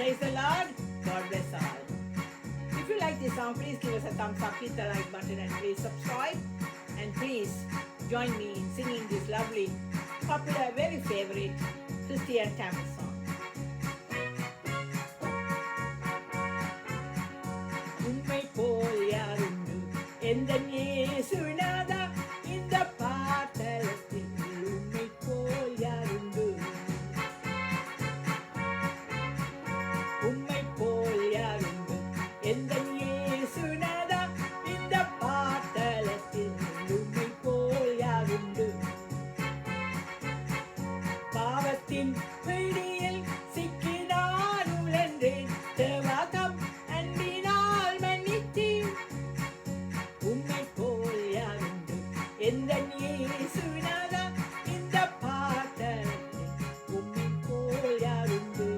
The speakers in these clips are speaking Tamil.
Praise the Lord. God bless all. If you like this song, please give us a thumbs up, hit the like button, and please subscribe. And please join me in singing this lovely, popular, very favorite Christian Tamil song. உம்மை போல் யாருண்டு எந்தன் இயேசுநாதா இந்த பாதலத்தில் உம்மை போல் யாருண்டு உம்மை போல் யாருண்டு எந்தன் இயேசுநாதா இந்த பாதலத்தில் உம்மை போல் யாருண்டு பாவத்தின் பிடியில் சிக்கினான் உழன்றேன் தேவாதம் அன்பினால் மன்னித்தீர் உம்மை போல் யாருண்டு எந்தன் இயேசுநாதா இந்த பாதலத்தில் உம்மை போல் யாருண்டு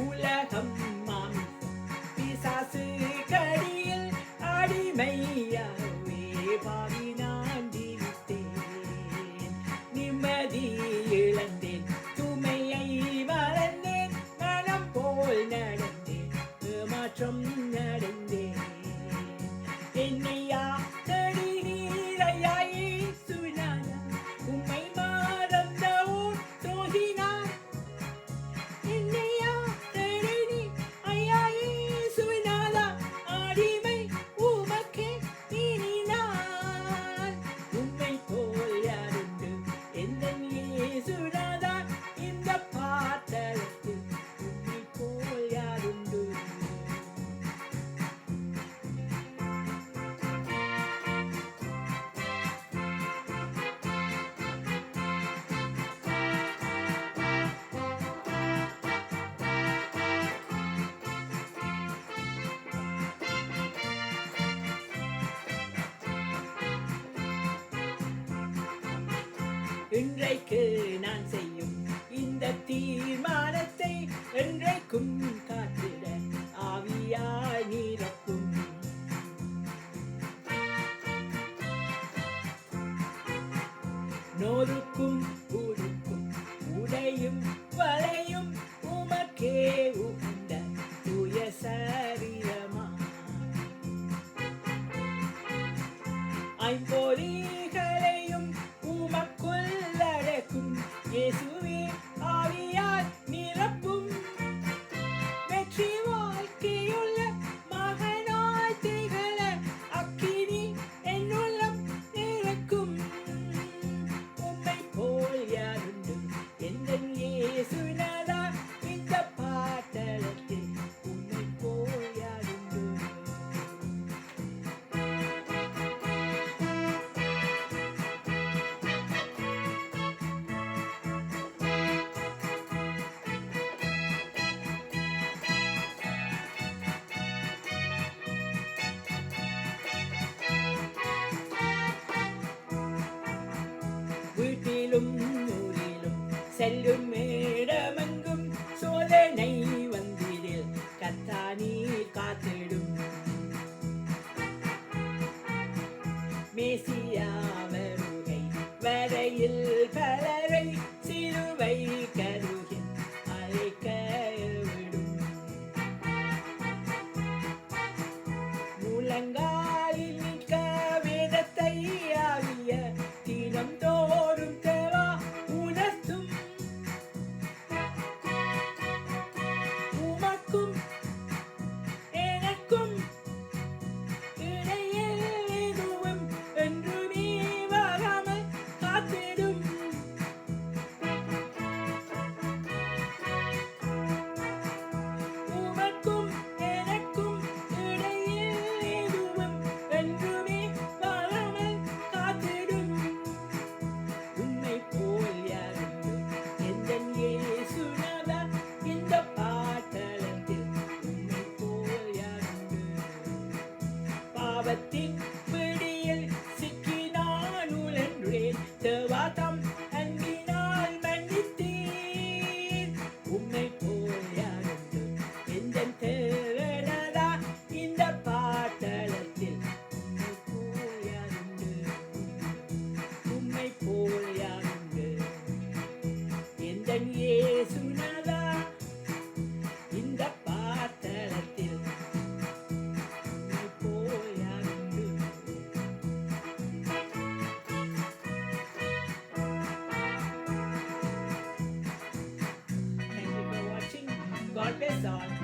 உலகம் மாமிசம் பிசாசு கடியில் அடிமையாகவே பாவி நான் ஜீவித்தேன் நிம்மதி இழந்தேன் சுமையை மறந்தேன் மனம் போல் நடந்தேன் மாற்றம் நடந்தேன் என்னையா தடி நீரையா இயேசுநாதா உம்மை மறந்த ஓர் துரோகினான் என்னையா தடி நீ ஐயா இயேசுநாதா அடிமை உமக்கே இனி நான் உம்மை போல் யாருண்டு எந்தன் இயேசுநாதா இந்த பாதலத்தில் உம்மை போல் யாருண்டு இன்றைக்கு நான் செய்யும் இந்த தீர்மானத்தை என்றைக்கும் காத்திட ஆவியாய் நிரப்பும் நோருக்கும் உடுக்கும் உடையும் வளையும் உமக்கே உகந்த தூய சரீரமா ஐம்பொறிகளையும் உமக்குள் அடக்கும் இயேசுவே ஆவியால் நிரப்பும் வெற்றி வாழ்க்கையுள்ள மகனாய் திகழ அக்கினி என்னுள்ளம் நிரக்கும் உம்மை போல் யாருண்டு எந்தன் இயேசுநாதா இந்த பாதலத்தில் உம்மை போல் யாருண்டு வீட்டிலும் ஊரிலும் செல்லும் இடமெங்கும் சோதனை வந்திடில் கர்த்தானி காத்திடும் மேசியா வருகை வரையில் பலரை சிலுவை கருகில் அழைக்க விடும் முழங்காலில் நிற்க வேதத்தை ஆவிய தினம் தோறும் தேவா உணர்த்தும் song